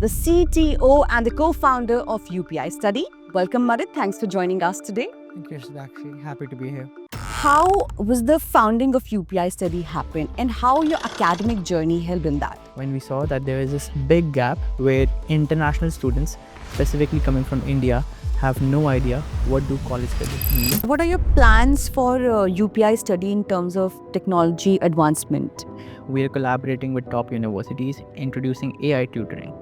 the CTO and the co-founder of UPI Study. Welcome, Marit. Thanks for joining us today. Thank you, Sudhakshi. Happy to be here. How was the founding of UPI Study happen and how your academic journey helped in that? When we saw that there is this big gap where international students, specifically coming from India, have no idea what do college credits mean. What are your plans for UPI Study in terms of technology advancement? We are collaborating with top universities, introducing AI tutoring,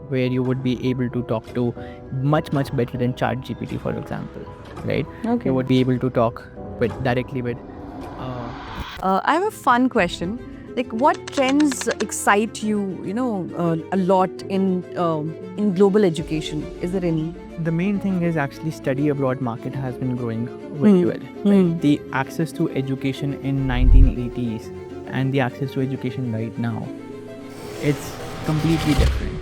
where you would be able to talk to much better than ChatGPT, for example, right? Okay. You would be able to talk directly with. I have a fun question. Like, what trends excite you, a lot in global education? Is there any? The main thing is actually study abroad market has been growing very well. Right? The access to education in 1980s and the access to education right now, it's completely different.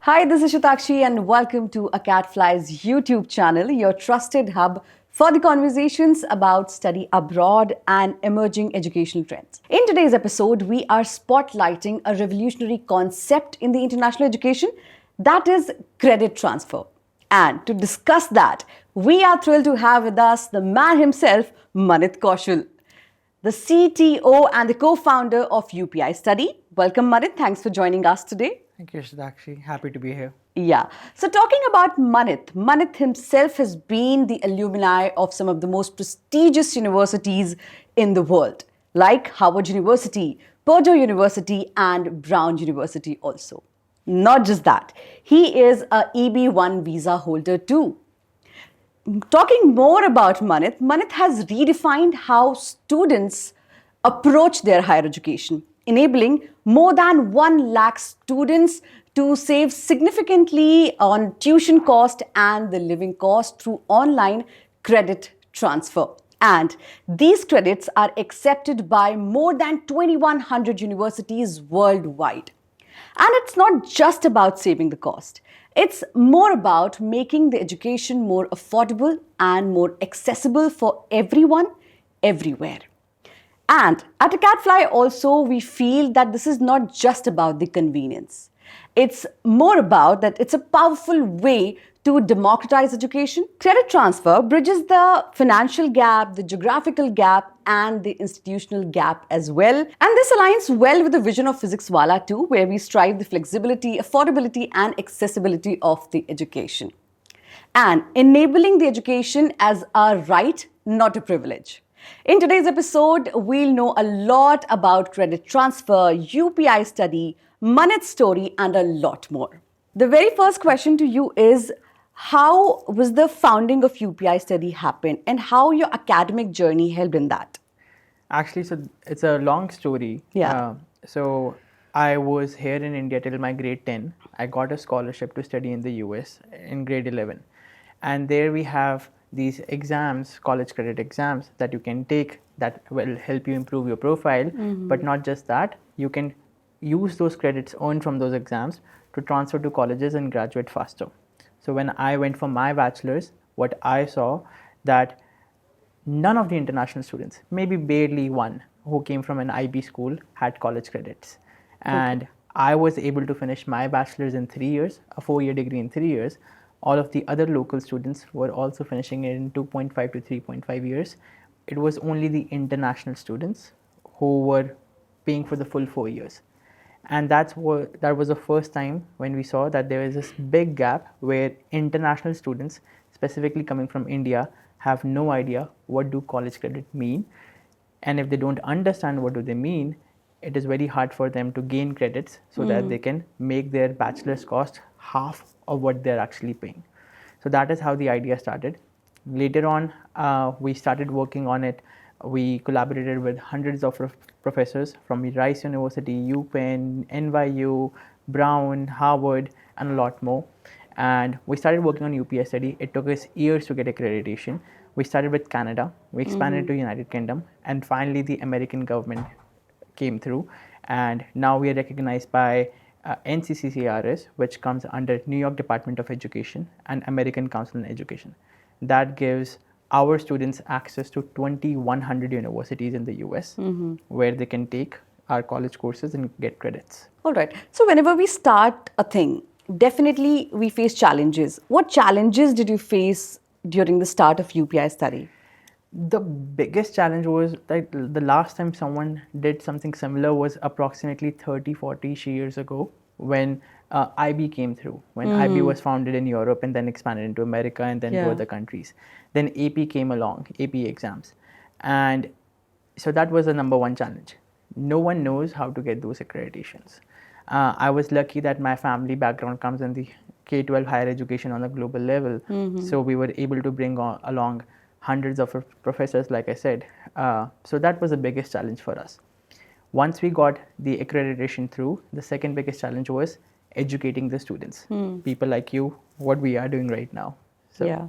Hi, this is Shutakshi and welcome to AcadFly's YouTube channel, your trusted hub for the conversations about study abroad and emerging educational trends. In today's episode, we are spotlighting a revolutionary concept in the international education, that is credit transfer. And to discuss that, we are thrilled to have with us the man himself, Manit Kaushal, the CTO and the co-founder of UPI Study. Welcome, Manit. Thanks for joining us today. Thank you, Sudhakshi. Happy to be here. Yeah. So talking about Manit himself has been the alumni of some of the most prestigious universities in the world, like Harvard University, Purdue University, and Brown University also. Not just that, he is a EB1 visa holder too. Talking more about Manit has redefined how students approach their higher education, enabling more than 1 lakh students to save significantly on tuition cost and the living cost through online credit transfer. And these credits are accepted by more than 2,100 universities worldwide. And it's not just about saving the cost. It's more about making the education more affordable and more accessible for everyone, everywhere. And at AcadFly also, we feel that this is not just about the convenience. It's more about that it's a powerful way to democratize education. Credit transfer bridges the financial gap, the geographical gap, and the institutional gap as well. And this aligns well with the vision of Physics Wala too, where we strive the flexibility, affordability, and accessibility of the education. And enabling the education as a right, not a privilege. In today's episode, we'll know a lot about credit transfer, UPI study, Manit's story, and a lot more. The very first question to you is, how was the founding of UPI study happen and how your academic journey helped in that? Actually, so it's a long story. Yeah. So I was here in India till my grade 10. I got a scholarship to study in the US in grade 11. And there we have these exams, college credit exams that you can take that will help you improve your profile. But not just that, you can use those credits earned from those exams to transfer to colleges and graduate faster. So when I went for my bachelor's, what I saw that none of the international students, maybe barely one who came from an IB school, had college credits. And I was able to finish my bachelor's in 3 years, a 4-year degree in 3 years. All of the other local students were also finishing it in 2.5 to 3.5 years. It was only the international students who were paying for the full 4 years. And that was the first time when we saw that there is this big gap where international students, specifically coming from India, have no idea what do college credit mean. And if they don't understand what do they mean, it is very hard for them to gain credits so that they can make their bachelor's cost half of what they're actually paying. So that is how the idea started. Later on, we started working on it. We collaborated with hundreds of professors from Rice University, UPenn, NYU, Brown, Harvard, and a lot more. And we started working on UPI study. It took us years to get accreditation. We started with Canada, we expanded to United Kingdom, and finally the American government came through. And now we are recognized by NCCCRS, which comes under New York Department of Education and American Council on Education. That gives our students access to 2,100 universities in the US where they can take our college courses and get credits. All right. So whenever we start a thing, definitely we face challenges. What challenges did you face during the start of UPI study? The biggest challenge was that the last time someone did something similar was approximately 30, 40 years ago when IB came through, when IB was founded in Europe and then expanded into America and then to Yeah. other countries. Then AP came along, AP exams. And so that was the number one challenge. No one knows how to get those accreditations. I was lucky that my family background comes in the K-12 higher education on a global level. So we were able to bring along hundreds of professors, like I said. So that was the biggest challenge for us. Once we got the accreditation through, the second biggest challenge was educating the students. People like you, what we are doing right now. So Yeah.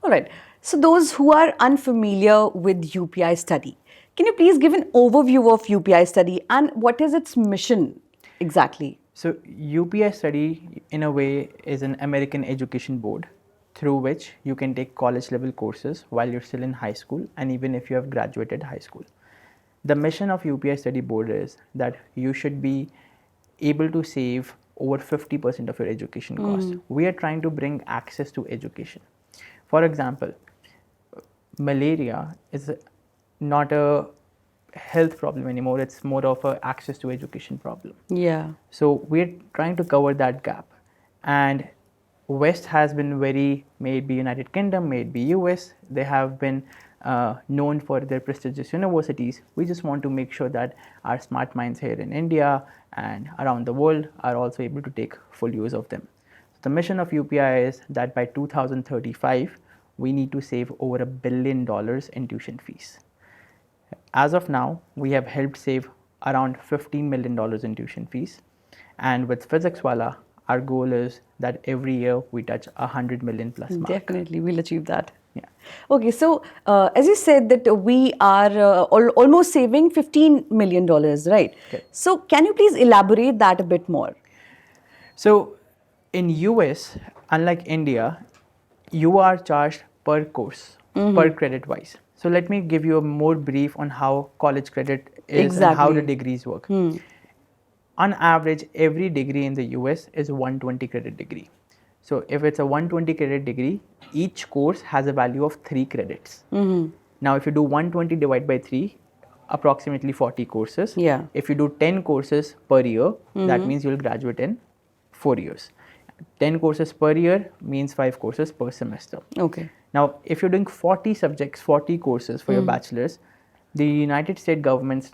All right. So those who are unfamiliar with UPI study, can you please give an overview of UPI study and what is its mission exactly? So UPI Study, in a way, is an American education board through which you can take college level courses while you're still in high school and even if you have graduated high school. The mission of UPI Study Board is that you should be able to save over 50% of your education cost. We are trying to bring access to education. For example, malaria is not a health problem anymore, it's more of a access to education problem. Yeah. So we're trying to cover that gap. And West has been very, may it be United Kingdom, may it be US, they have been known for their prestigious universities. We just want to make sure that our smart minds here in India and around the world are also able to take full use of them. So the mission of UPI is that by 2035, we need to save over $1 billion in tuition fees. As of now, we have helped save around $15 million in tuition fees. And with Physics Wala, our goal is that every year we touch 100 million plus mark. Definitely, we'll achieve that. Yeah. Okay, so as you said that we are almost saving $15 million, right? Okay. So can you please elaborate that a bit more? So in US, unlike India, you are charged per course, per credit wise. So let me give you a more brief on how college credit is and how the Exactly. degrees work. On average, every degree in the US is 120 credit degree. So if it's a 120 credit degree, each course has a value of 3 credits. Now if you do 120 divided by 3, approximately 40 courses. Yeah. If you do 10 courses per year, that means you'll graduate in 4 years. 10 courses per year means 5 courses per semester. Okay. Now, if you're doing 40 subjects, 40 courses for your bachelor's, the United States government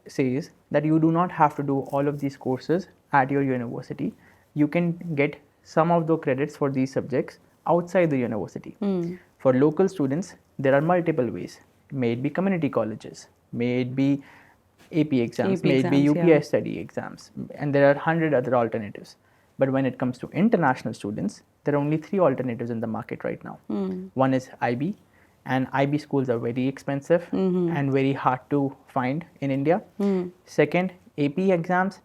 says that you do not have to do all of these courses at your university. You can get some of the credits for these subjects outside the university. For local students, there are multiple ways. May it be community colleges, may it be AP exams, AP may it be exams, UPI yeah. study exams, and there are 100 other alternatives. But when it comes to international students, there are only 3 alternatives in the market right now. One is IB, and IB schools are very expensive and very hard to find in India. Second, AP exams,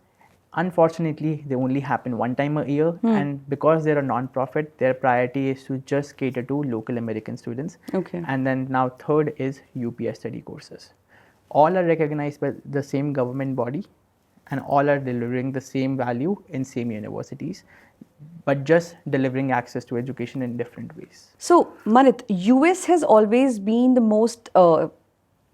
unfortunately, they only happen one time a year, and because they're a non-profit, their priority is to just cater to local American students. Okay. And then now third is UPI study courses. All are recognized by the same government body, and all are delivering the same value in same universities, but just delivering access to education in different ways. So, Manit, US has always been the most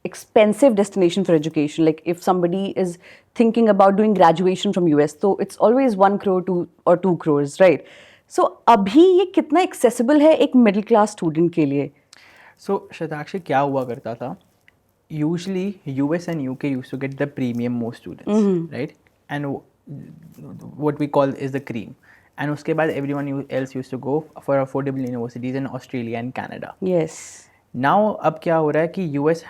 expensive destination for education. Like if somebody is thinking about doing graduation from US, so it's always 1 crore or 2 crores, right? So, अभी ये कितना accessible है एक middle class student के लिए? So, Shatakshi, क्या हुआ करता था? Usually, US and UK used to get the premium most students, right? And what we call is the cream. And उसके बाद everyone else used to go for affordable universities in Australia and Canada. Yes. Now, अब क्या हो रहा है कि US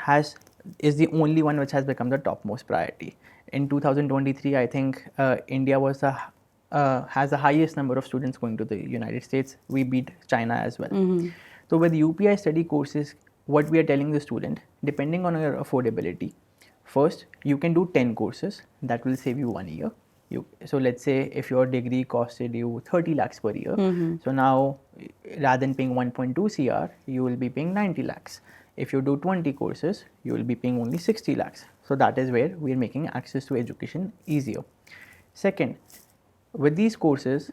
is the only one which has become the topmost priority. In 2023, I think India has the highest number of students going to the United States. We beat China as well. So with UPI study courses, what we are telling the student, depending on your affordability, first you can do 10 courses that will save you 1 year. So let's say if your degree costed you 30 lakhs per year, so now rather than paying 1.2 CR, you will be paying 90 lakhs. If you do 20 courses, you will be paying only 60 lakhs. So that is where we are making access to education easier. Second, with these courses,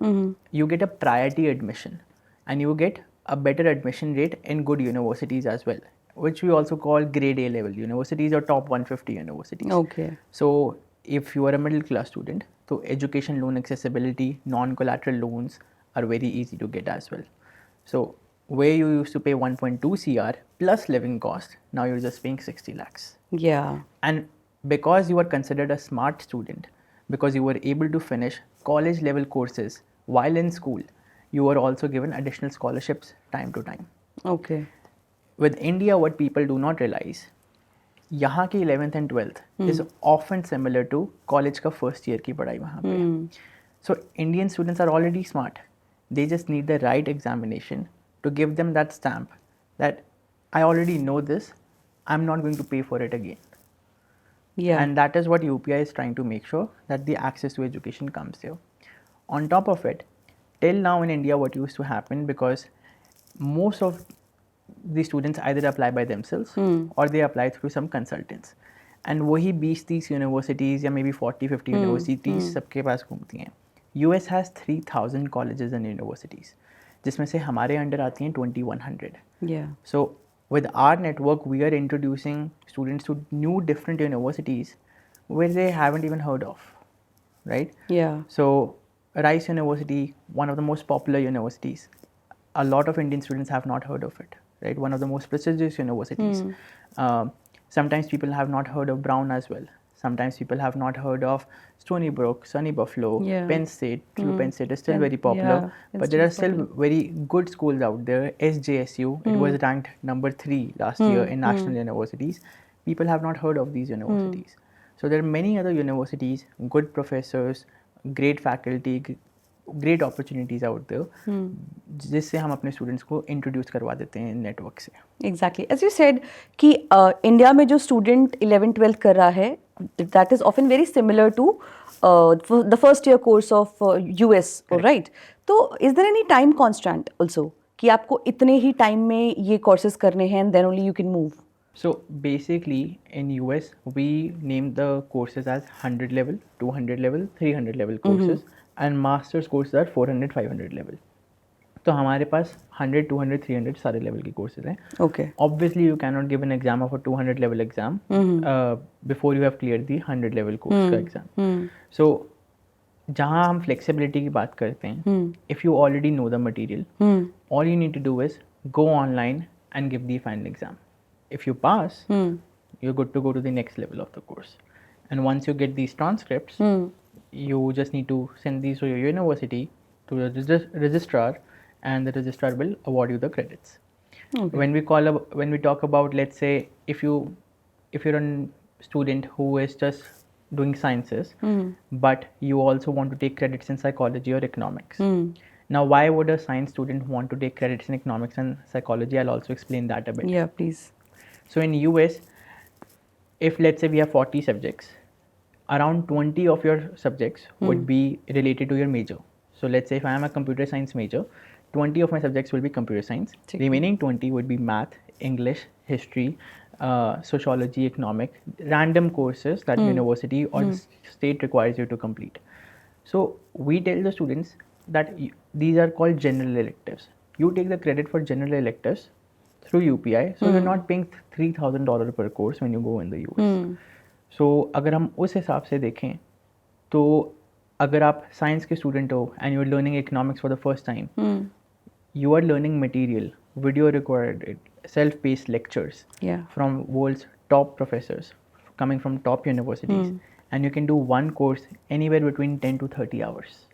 you get a priority admission and you get a better admission rate in good universities as well, which we also call grade A level universities or top 150 universities. Okay. So if you are a middle class student, so education loan accessibility, non-collateral loans are very easy to get as well. So where you used to pay 1.2 CR plus living cost, now you're just paying 60 lakhs. Yeah. And because you are considered a smart student, because you were able to finish college level courses while in school, you are also given additional scholarships time to time. Okay. With India, what people do not realize, यहाँ की 11th and 12th is often similar to college का first year की पढ़ाई वहाँ पे. So Indian students are already smart. They just need the right examination to give them that stamp that I already know this, I'm not going to pay for it again. Yeah. And that is what UPI is trying to make sure, that the access to education comes here. On top of it, till now in India, what used to happen, because most of the students either apply by themselves or they apply through some consultants. And वही 20-30 universities या maybe 40-50 universities सबके पास घूमती हैं. US has 3,000 colleges and universities, जिसमें से हमारे under आती हैं 2,100. Yeah. So with our network, we are introducing students to new different universities where they haven't even heard of, right? Yeah. So Rice University, one of the most popular universities, a lot of Indian students have not heard of it, right? One of the most prestigious universities. Sometimes people have not heard of Brown as well. Sometimes people have not heard of Stony Brook, Sunny Buffalo, Yeah. Penn State. Penn State is still very popular, yeah, Penn but there are State is still very good schools out there. SJSU, it was ranked number 3 last year in national universities. People have not heard of these universities. So there are many other universities, good professors, great faculty, great opportunities out there, जिससे हम अपने students को introduce करवा देते हैं network से. Exactly. As you said कि India में जो student 11th-12th कर रहा है, that is often very similar to the first year course of US, right? तो is there any time constraint also कि आपको इतने ही time में ये courses करने हैं and then only you can move? So basically in US we name the courses as 100 level, 200 level, 300 level courses, and master's courses are 400, 500 level. तो हमारे पास 100, 200, 300 सारे level के courses हैं. Okay. Obviously you cannot give an exam of a 200 level exam before you have cleared the 100 level course का exam. So जहाँ हम flexibility की बात करते हैं, if you already know the material, all you need to do is go online and give the final exam. If you pass, you're good to go to the next level of the course. And once you get these transcripts, you just need to send these to your university, to the registrar, and the registrar will award you the credits. Okay. When we talk about, let's say, if you're a student who is just doing sciences, but you also want to take credits in psychology or economics. Now, why would a science student want to take credits in economics and psychology? I'll also explain that a bit. Yeah, please. So in US, if let's say we have 40 subjects, around 20 of your subjects would be related to your major. So let's say if I am a computer science major, 20 of my subjects will be computer science. Remaining 20 would be math, English, history, sociology, economic, random courses that university or the state requires you to complete. So we tell the students that these are called general electives. You take the credit for general electives through UPI, so you're not paying $3,000 per course when you go in the US. So अगर हम उस हिसाब से देखें, तो अगर आप science के स्टूडेंट हो and you're learning economics for the first time, you are learning material, video recorded, self-paced lectures from world's top professors coming from top universities, and you can do one course anywhere between 10 to 30 hours,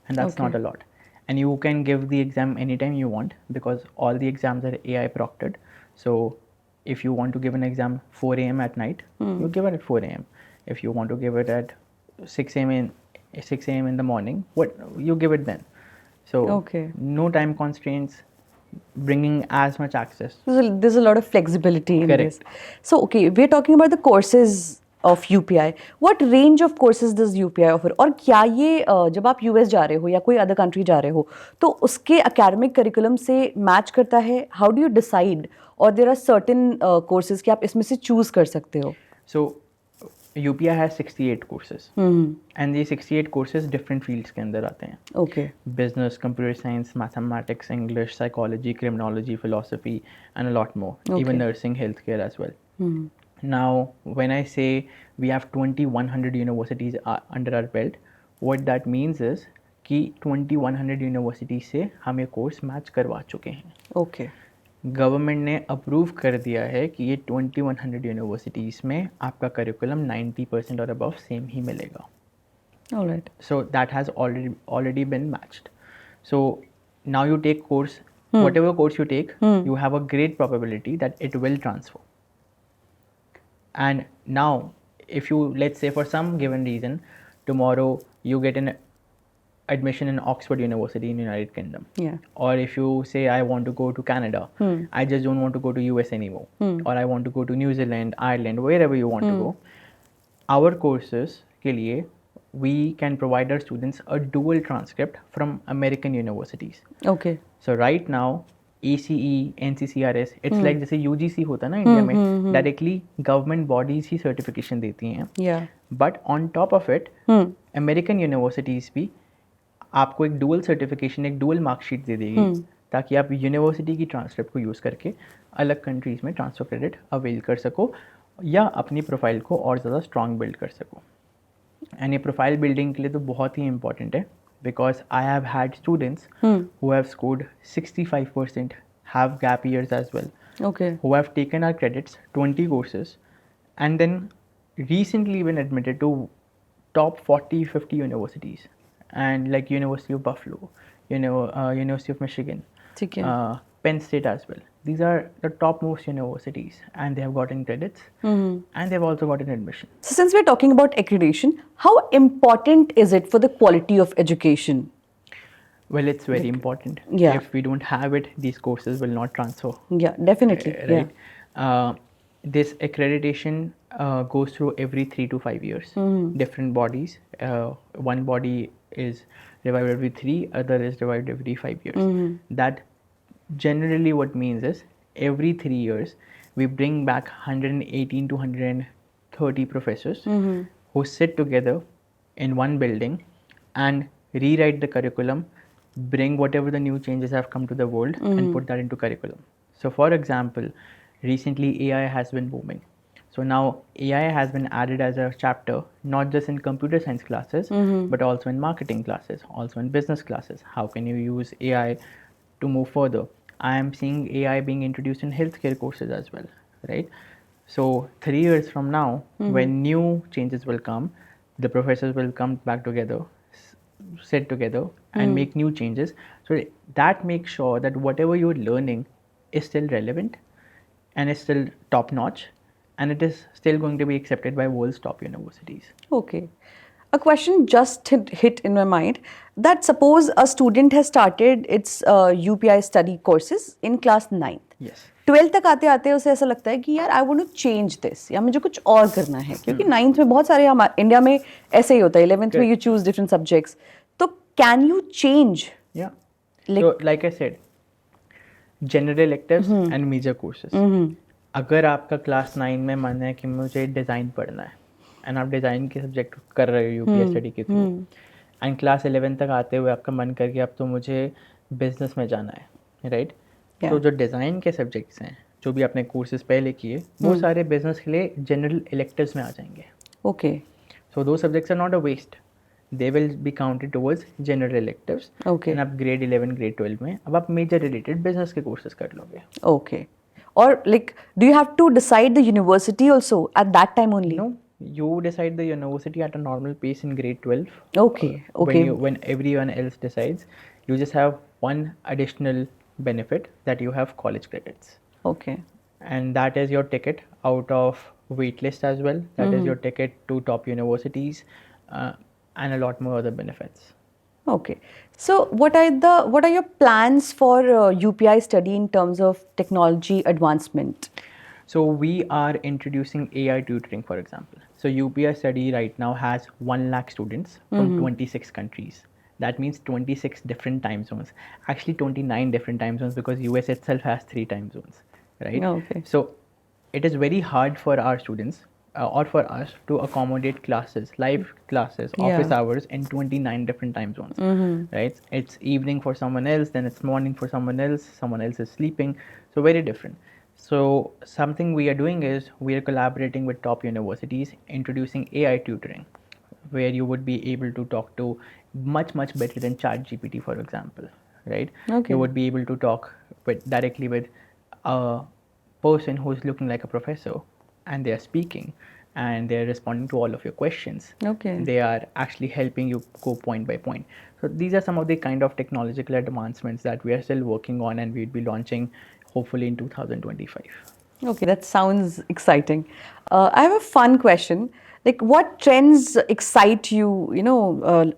and that's not a lot. And you can give the exam anytime you want, because all the exams are AI proctored. So if you want to give an exam 4 a.m. at night, you give it at 4 a.m. If you want to give it at 6 a.m. in the morning, you give it then. So no time constraints, bringing as much access. There's a lot of flexibility in Correct. this. So we're talking about the courses of UPI. What range of courses does UPI offer? और क्या ये जब आप US जा रहे हो या कोई अदर कंट्री जा रहे हो तो उसके academic curriculum से मैच करता है? How do you decide? और there are certain courses कि आप इसमें से choose कर सकते हो. So UPI has 68 courses and these 68 courses different fields के अंदर आते हैं. Okay. Business, computer science, mathematics, English, psychology, criminology, philosophy and a lot more. Okay. Even nursing, healthcare as well. Now when I say we have 2100 universities under our belt, what that means is कि 2100 university से हम ये course match करवा चुके हैं. Okay. Government ने approve कर दिया है कि ये 2100 यूनिवर्सिटीज़ में आपका करिकुलम 90% और अबव सेम ही मिलेगा. All right. So that has already been matched. So now you take course, whatever course you take, you have a great probability that it will transfer. And now if you, let's say for some given reason, tomorrow you get an admission in Oxford University in United Kingdom. Yeah. Or if you say I want to go to Canada, I just don't want to go to US anymore. Or I want to go to New Zealand, Ireland, wherever you want to go. Our courses के लिए we can provide our students a dual transcript from American universities. Okay. So right now ACE, NCCRS, it's like जैसे UGC होता है ना India में, directly government bodies ही certification देती हैं. Yeah. But on top of it, American universities भी आपको एक डुअल सर्टिफिकेशन, एक डुअल मार्कशीट दे देगी ताकि आप यूनिवर्सिटी की ट्रांसक्रिप्ट को यूज़ करके अलग कंट्रीज़ में ट्रांसफ़र क्रेडिट अवेल कर सको या अपनी प्रोफाइल को और ज़्यादा स्ट्रॉन्ग बिल्ड कर सको. एंड ये प्रोफाइल बिल्डिंग के लिए तो बहुत ही इंपॉर्टेंट है because I have had students who have scored 65%, have gap years as well, Okay. who have taken our credits, 20 courses, and then recently been admitted to top 40-50 universities, and like University of Buffalo, University of Michigan, ठीक है. Penn State as well. These are the topmost universities, and they have gotten credits, and they've also gotten admission. So since we're talking about accreditation, how important is it for the quality of education? Well, it's very important. Yeah. If we don't have it, these courses will not transfer. Yeah, definitely. Right? This accreditation goes through every 3 to 5 years. Different bodies. One body is revived every 3, other is revived every 5 years. That generally what means is every 3 years we bring back 118 to 130 professors who sit together in one building and rewrite the curriculum, bring whatever the new changes have come to the world and put that into curriculum. So for example, recently AI has been booming. So now AI has been added as a chapter, not just in computer science classes, but also in marketing classes, also in business classes. How can you use AI to move further? I am seeing AI being introduced in healthcare courses as well, right? So 3 years from now, when new changes will come, the professors will come back together, sit together and make new changes. So that makes sure that whatever you're learning is still relevant and is still top notch and it is still going to be accepted by world's top universities. Okay. A question just hit in my mind that suppose a student has started its UPI study courses in class 9th. Yes. 12th तक आते आते उसे ऐसा लगता है कि यार I want to change this या मुझे कुछ और करना है क्योंकि 9th में बहुत सारे इंडिया में ऐसे ही होता है 11th में यू चूज डिफरेंट सब्जेक्ट्स तो can you change Yeah. So like I said, general electives and major courses. अगर आपका क्लास 9 में मन है कि मुझे डिज़ाइन पढ़ना है एंड आप डिज़ाइन के सब्जेक्ट कर रहे हो यूपीआई स्टडी के थ्रू एंड क्लास 11 तक आते हुए आपका मन कर गया अब तो मुझे बिजनेस में जाना है, राइट? तो जो डिज़ाइन के सब्जेक्ट्स हैं जो भी आपने कोर्सेज पहले किए वो सारे बिजनेस के लिए जनरल इलेक्टिव्स में आ जाएंगे. ओके. सो दो subjects are not a waste, they will be counted towards general electives. Okay. And आप ग्रेड 11 ग्रेड 12 में अब आप मेजर रिलेटेड बिजनेस के कोर्सेज कर लोगे. Okay. Or like, do you have to decide the university also at that time only? No, you decide the university at a normal pace in grade 12. Okay. Okay. When everyone else decides, you just have one additional benefit that you have college credits. Okay. And that is your ticket out of waitlist as well. That is your ticket to top universities and a lot more other benefits. Okay. So what are your plans for UPI study in terms of technology advancement? So we are introducing AI tutoring, for example. So UPI Study right now has 1 lakh students from 26 countries. That means 26 different time zones. Actually 29 different time zones, because US itself has 3 time zones, right? Okay. So it is very hard for our students or for us to accommodate classes, live classes, office Yeah. hours in 29 different time zones, right? It's evening for someone else, then it's morning for someone else is sleeping, so very different. So something we are doing is we are collaborating with top universities, introducing AI tutoring, where you would be able to talk to much better than chat gpt, for example, right? Okay. You would be able to talk directly with a person who's looking like a professor, and they are speaking and they're responding to all of your questions. Okay. They are actually helping you go point by point. So these are some of the kind of technological advancements that we are still working on, and we'll be launching hopefully in 2025. Okay, that sounds exciting. I have a fun question. Like, what trends excite you,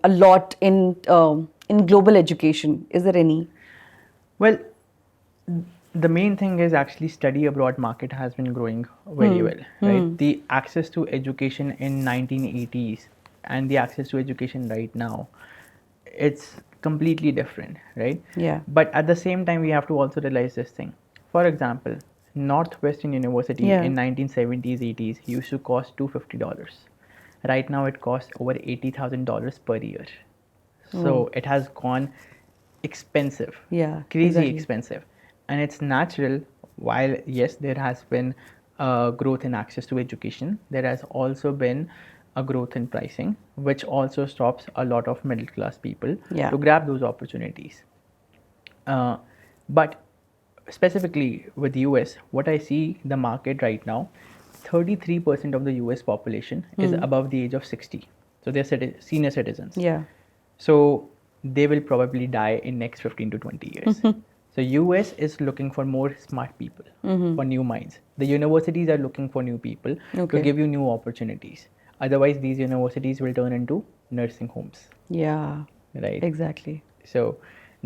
a lot in global education? Is there any? Well, the main thing is actually study abroad market has been growing very well, right? The access to education in 1980s and the access to education right now, it's completely different, right? Yeah. But at the same time, we have to also realize this thing. For example, Northwestern University Yeah. in 1970s, 80s used to cost $250. Right now, it costs over $80,000 per year. So it has gone expensive, Yeah, crazy exactly. expensive. And it's natural. While yes, there has been growth in access to education, there has also been a growth in pricing, which also stops a lot of middle class people Yeah. to grab those opportunities. But specifically with US, what I see the market right now, 33% of the US population is above the age of 60. So they're senior citizens. Yeah. So they will probably die in next 15 to 20 years. So US is looking for more smart people, for new minds. The universities are looking for new people to Okay. give you new opportunities. Otherwise, these universities will turn into nursing homes, Yeah. right? Exactly. So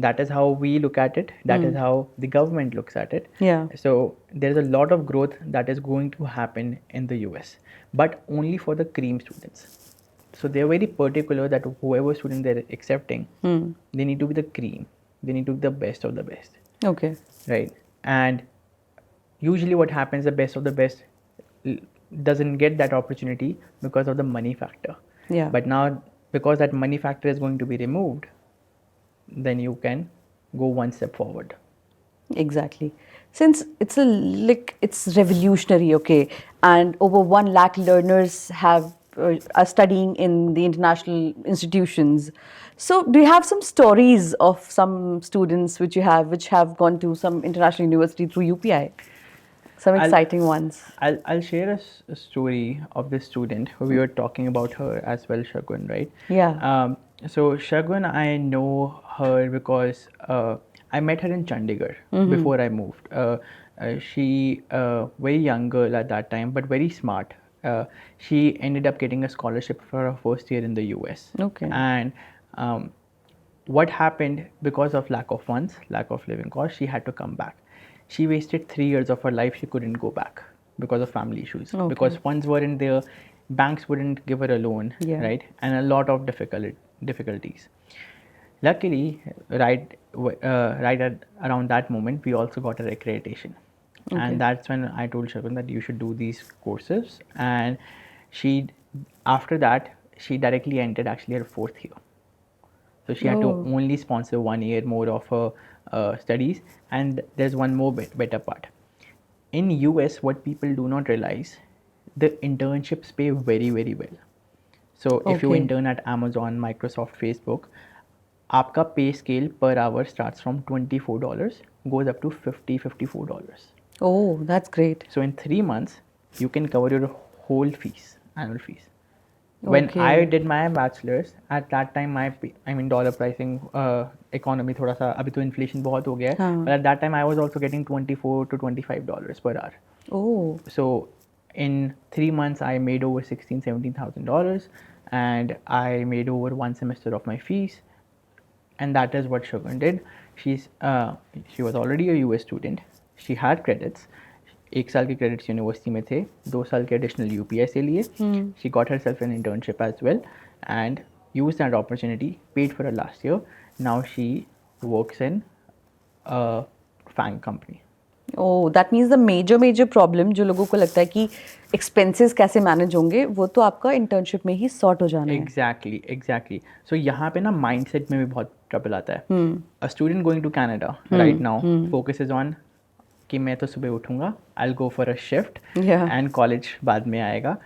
that is how we look at it. That is how the government looks at it. Yeah. So there's a lot of growth that is going to happen in the US, but only for the cream students. So they're very particular that whoever student they're accepting, they need to be the cream. They need to be the best of the best, Okay. right? And usually what happens, the best of the best doesn't get that opportunity because of the money factor. Yeah. But now, because that money factor is going to be removed, then you can go one step forward. Exactly. Since it's revolutionary, okay, and over 1 lakh learners are studying in the international institutions. So, do you have some stories of some students which have gone to some international university through UPI? Some I'll, exciting ones. I'll share a story of this student who we were talking about her as well, Shagun, right? Yeah. So Shagun, I know her because I met her in Chandigarh before I moved. She very young girl at that time, but very smart. She ended up getting a scholarship for her first year in the US. Okay. And what happened, because of lack of funds, lack of living costs, she had to come back. She wasted 3 years of her life. She couldn't go back because of family issues, Okay. because funds weren't there, banks wouldn't give her a loan, Yeah. right? And a lot of difficulties. Luckily, right at around that moment, we also got her accreditation. Okay. And that's when I told Shagun that you should do these courses. And she, after that, she directly entered actually her fourth year. So she had to Oh. only sponsor 1 year more of her studies. And there's one more better part. In US, what people do not realize, the internships pay very well. So if you Okay. intern at Amazon, Microsoft, Facebook, आपका pay scale per hour starts from $24, goes up to $54. Oh, that's great. So in 3 months, you can cover your whole fees, annual fees. When I Okay. did my bachelor's, at that time dollar pricing economy थोड़ा सा, अभी तो inflation बहुत हो गया है, हाँ. but at that time I was also getting $24 to $25 per hour. Oh. So in 3 months I made over $16,000-17,000, and I made over one semester of my fees. And that is what Shagun did. She was already a US student. She had credits. 1 साल के credits university में थे, 2 साल के additional UPI से लिए. She got herself an internship as well and use that opportunity, paid for her last year. Now she works in FAANG company. Oh, that means the major problem जो लोगों को लगता है कि expenses कैसे manage होंगे, वो तो आपका इंटर्नशिप में ही सॉर्ट हो जाना है. एग्जैक्टली. सो यहाँ पे ना माइंडसेट में भी बहुत ट्रबल आता है. A student going to Canada right now focuses on कि मैं तो सुबह उठूंगा, I will go for a shift and college बाद में आएगा.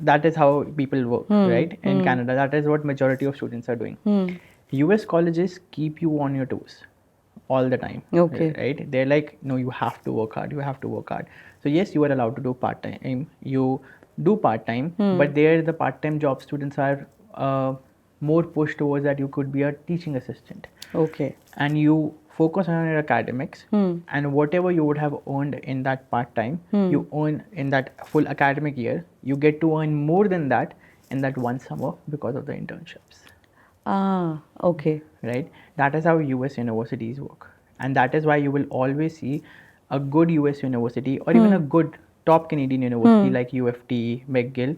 That is how people work, right? In Canada, that is what majority of students are doing. US colleges keep you on your toes all the time. Okay. Right? They're like, no, you have to work hard. You have to work hard. So yes, you are allowed to do part time. You do part time, but there the part time job students are more pushed towards that you could be a teaching assistant. Okay. And you focus on your academics, and whatever you would have earned in that part time, you earn in that full academic year. You get to earn more than that in that one summer because of the internships. Ah, okay. Right? That is how US universities work. And that is why you will always see a good US university or even a good top Canadian university like UFT, McGill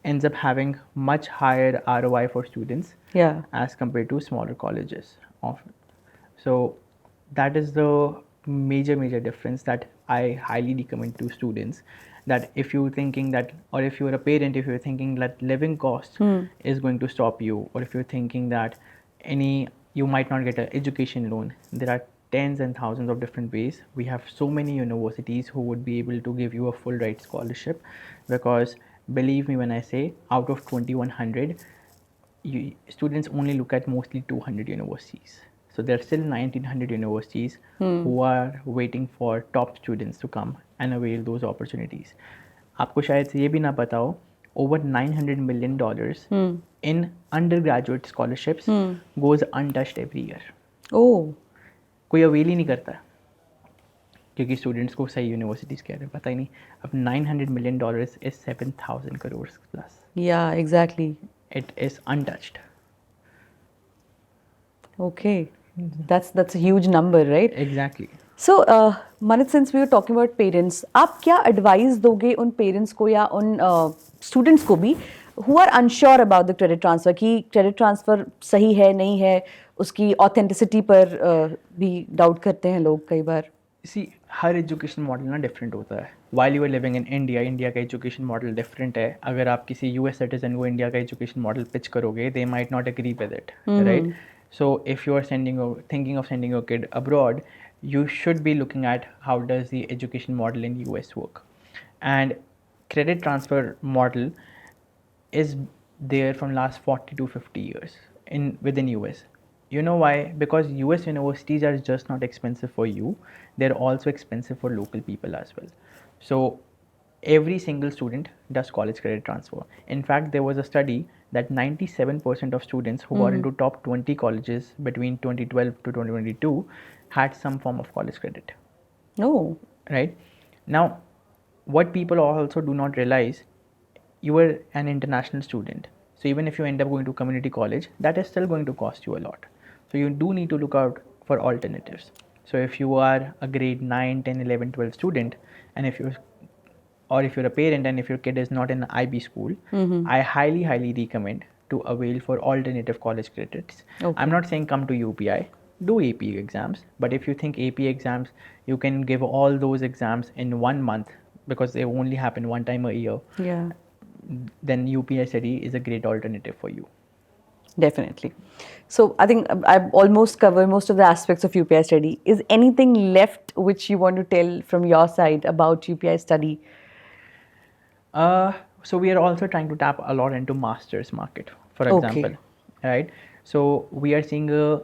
ends up having much higher ROI for students Yeah. as compared to smaller colleges often. So that is the major difference that I highly recommend to students, that if you're thinking that, or if you're a parent, if you're thinking that living cost is going to stop you, or if you're thinking that you might not get an education loan, there are tens and thousands of different ways. We have so many universities who would be able to give you a full ride scholarship, because believe me when I say, out of 2100, students only look at mostly 200 universities. So there are still 1900 universities who are waiting for top students to come and avail those opportunities. आपको शायद से ये भी ना पता हो, over $900 million in undergraduate scholarships goes untouched every year. Oh. कोई avail ही नहीं करता क्योंकि स्टूडेंट्स को सही यूनिवर्सिटीज़ कह रहे हैं पता ही नहीं. अब $900 million is 7,000 crores plus. Yeah, exactly. It is untouched. Okay. That's a huge number, right? Exactly. So, Manit, since we were talking about parents, आप क्या advice दोगे उन parents को या उन students को भी who are unsure about the credit transfer, कि credit transfer सही है नहीं है, उसकी authenticity पर भी doubt करते हैं लोग कई बार. See, हर एजुकेशन मॉडल ना डिफरेंट होता है. While you are living in India, India का एजुकेशन मॉडल डिफरेंट है. अगर आप किसी यूएस सिटीजन को इंडिया का एजुकेशन मॉडल पिच करोगे, they might not agree with it, right? So if you are thinking of sending your kid abroad, you should be looking at how does the education model in US work. And credit transfer model is there from last 40 to 50 years within US. You know why? Because US universities are just not expensive for you, they're also expensive for local people as well. So every single student does college credit transfer. In fact, there was a study that 97% of students who got into top 20 colleges between 2012 to 2022 had some form of college credit. No. Right? Now, what people also do not realize, you are an international student. So even if you end up going to community college, that is still going to cost you a lot. So you do need to look out for alternatives. So if you are a grade 9, 10, 11, 12 student, and if you're a parent and if your kid is not in an IB school, I highly recommend to avail for alternative college credits. Okay. I'm not saying come to UPI, do AP exams, but if you think AP exams, you can give all those exams in 1 month because they only happen one time a year. Yeah. Then UPI Study is a great alternative for you. Definitely. So I think I've almost covered most of the aspects of UPI Study. Is anything left which you want to tell from your side about UPI Study? So we are also trying to tap a lot into masters market, for example, right? So we are seeing a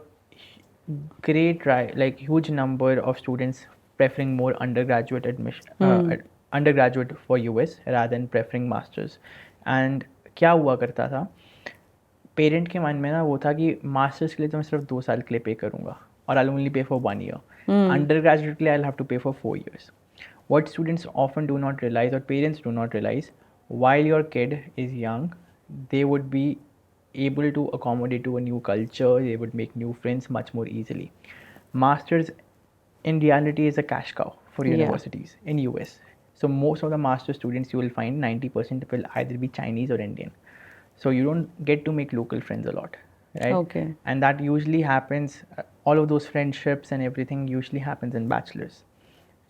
great huge number of students preferring more undergraduate admission, undergraduate for US rather than preferring masters. And क्या हुआ करता था, parent के मन में ना वो था कि मास्टर्स के लिए तो मैं सिर्फ 2 साल के लिए पे करूँगा और I'll only pay for 1 year. Undergraduate के लिए I'll have to pay for 4 years. What students often do not realize, or parents do not realize, while your kid is young, they would be able to accommodate to a new culture, they would make new friends much more easily. Masters in reality is a cash cow for Yeah. universities in US. So most of the master students you will find 90% will either be Chinese or Indian. So you don't get to make local friends a lot, right? Okay. And that usually happens, all of those friendships and everything usually happens in bachelors.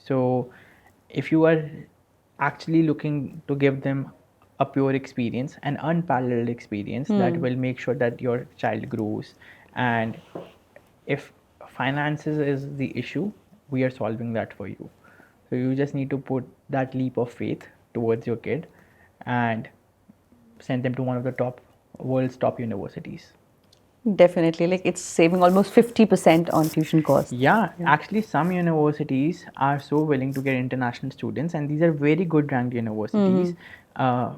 So if you are actually looking to give them a pure experience, an unparalleled experience that will make sure that your child grows, and if finances is the issue, we are solving that for you. So you just need to put that leap of faith towards your kid and send them to one of the top world's top universities. Definitely. Like it's saving almost 50% on tuition costs. Yeah, actually, some universities are so willing to get international students, and these are very good ranked universities uh,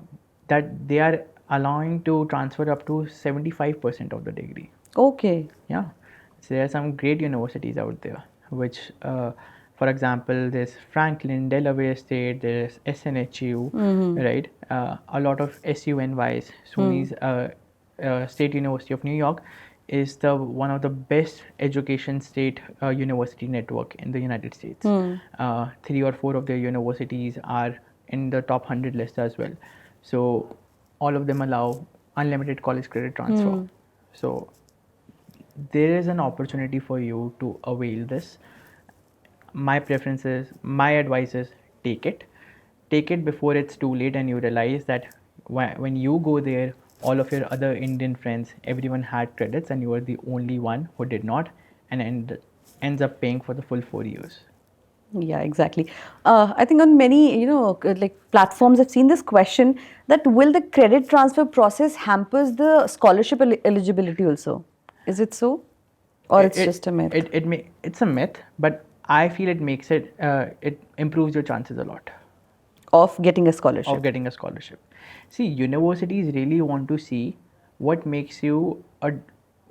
that they are allowing to transfer up to 75% of the degree. Okay. Yeah, so there are some great universities out there, which, for example, there's Franklin, Delaware State, there's SNHU, right? A lot of SUNYs, SUNY's State University of New York, is the one of the best education state university network in the United States. 3 or 4 of their universities are in the top 100 list as well. So all of them allow unlimited college credit transfer. So there is an opportunity for you to avail this. My preference is, my advice is, take it before it's too late and you realize that when you go there, all of your other Indian friends, everyone had credits and you are the only one who did not, and ends up paying for the full 4 years. Yeah, exactly. I think on many, like platforms, I've seen this question that will the credit transfer process hampers the scholarship eligibility also? Is it so, or it's just a myth? It's a myth, but I feel it makes it improves your chances a lot Of getting a scholarship. of getting a scholarship. See, universities really want to see what makes you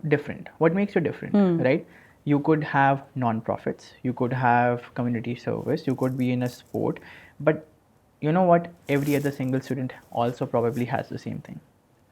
different. What makes you different, right? You could have non-profits, you could have community service, you could be in a sport, but you know what? Every other single student also probably has the same thing.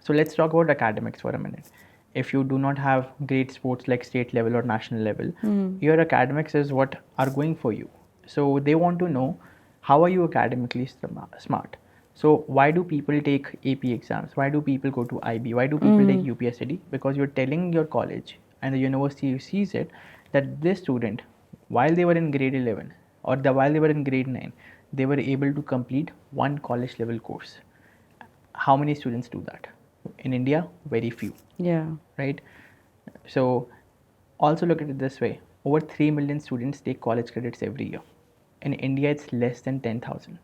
So let's talk about academics for a minute. If you do not have great sports like state level or national level, your academics is what are going for you. So they want to know, how are you academically smart? So why do people take AP exams? Why do people go to IB? Why do people take UPI Study? Because you're telling your college and the university sees it that this student, while they were in grade 11 or while they were in grade 9, they were able to complete one college level course. How many students do that? In India, very few. Yeah. Right? So also look at it this way, over 3 million students take college credits every year. In India, it's less than 10,000,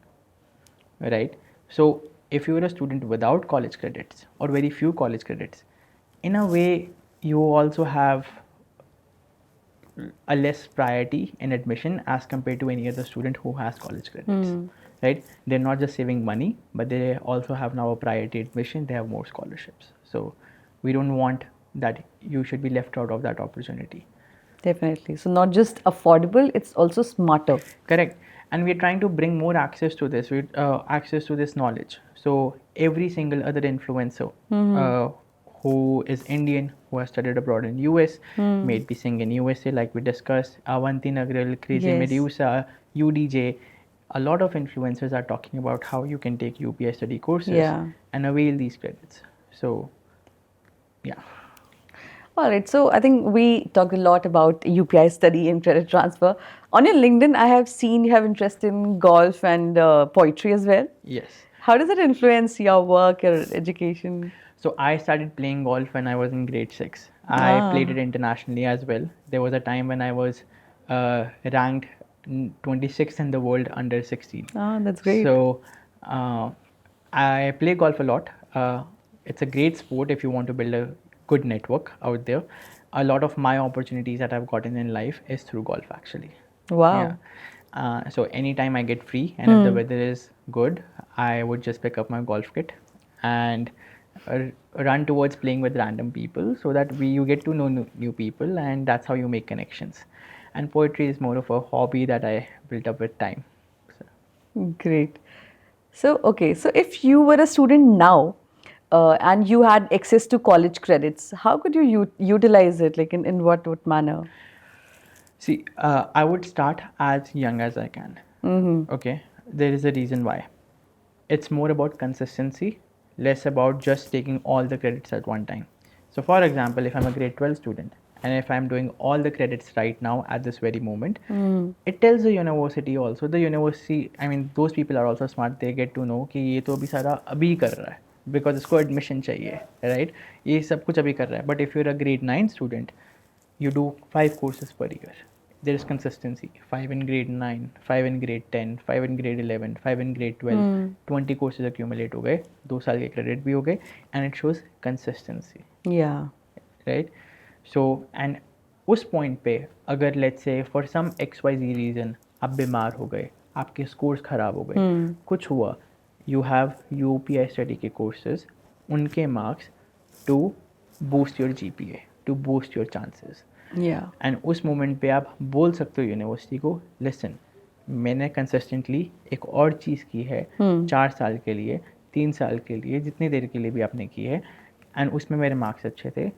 right? So if you're a student without college credits or very few college credits, in a way you also have a less priority in admission as compared to any other student who has college credits, right? They're not just saving money, but they also have now a priority admission, they have more scholarships. So we don't want that you should be left out of that opportunity. Definitely. So not just affordable, it's also smarter. Correct. And we're trying to bring more access to this, access to this knowledge. So every single other influencer who is Indian, who has studied abroad in US, made be sing in USA, like we discussed, Avanti Nagral, Crazy Yes. Medusa, UDJ. A lot of influencers are talking about how you can take UPI study courses Yeah. and avail these credits. So, yeah. All right. So I think we talked a lot about UPI study and credit transfer. On your LinkedIn, I have seen you have interest in golf and poetry as well. Yes. How does it influence your work, your education? So I started playing golf when I was in grade 6. I played it internationally as well. There was a time when I was ranked 26th in the world under 16. Ah, that's great. So I play golf a lot. It's a great sport if you want to build a good network out there. A lot of my opportunities that I've gotten in life is through golf actually. Wow. Yeah. So anytime I get free and if the weather is good, I would just pick up my golf kit and run towards playing with random people so that you get to know new people, and that's how you make connections. And poetry is more of a hobby that I built up with time. So. Great. So, okay. So if you were a student now and you had access to college credits, how could you utilize it? Like in what manner? See, I would start as young as I can. Okay, there is a reason why. It's more about consistency, less about just taking all the credits at one time. So, for example, if I'm a grade 12 student and if I'm doing all the credits right now at this very moment, it tells the university also. The university, I mean, those people are also smart. They get to know कि ये तो अभी सारा अभी कर रहा है because इसको admission चाहिए, right? ये सब कुछ अभी कर रहा है. But if you're a grade 9 student, you do 5 courses per year. There is consistency. 5 in grade 9, 5 in grade 10, 5 in grade 11, 5 in grade 12, 20 courses accumulate हो गए, 2 साल के credit भी हो गए, and it shows consistency. Yeah. Right? So, and उस point पे अगर let's say for some XYZ reason आप बीमार हो गए, आपके scores खराब हो गए, कुछ हुआ, you have UPI study के courses, उनके marks to boost your GPA, to boost your chances. Yeah. And उस मोमेंट पे आप बोल सकते हो यूनिवर्सिटी को, लिसन, मैंने कंसिस्टेंटली एक और चीज़ की है 4 साल के लिए, 3 साल के लिए, जितनी देर के लिए भी आपने की है, एंड उसमें मेरे मार्क्स अच्छे थे.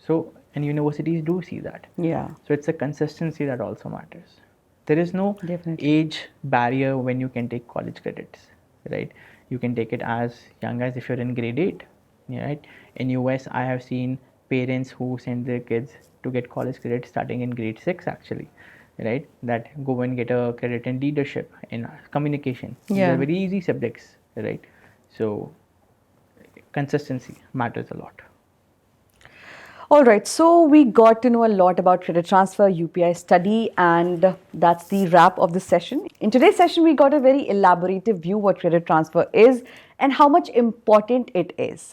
So and universities do see that. Yeah. So it's a consistency that also matters. There is no Definitely. age barrier when you can take college credits, right? You can take it as young as if you're in grade 8, right? In US, I have seen parents who send their kids to get college credits starting in grade 6 actually, right? That go and get a credit in leadership, in communication. These Yeah. are very easy subjects, right? So consistency matters a lot. All right, so we got to know a lot about credit transfer, UPI study, and that's the wrap of this session. In today's session, we got a very elaborative view what credit transfer is and how much important it is.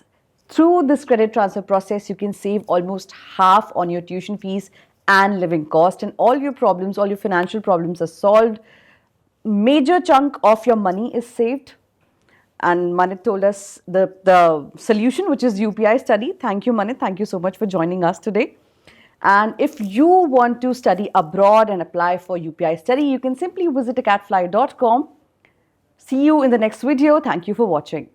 Through this credit transfer process, you can save almost half on your tuition fees and living cost, and all your problems, all your financial problems are solved. Major chunk of your money is saved. And Manit told us the solution, which is UPI study. Thank you, Manit. Thank you so much for joining us today. And if you want to study abroad and apply for UPI study, you can simply visit acadfly.com. See you in the next video. Thank you for watching.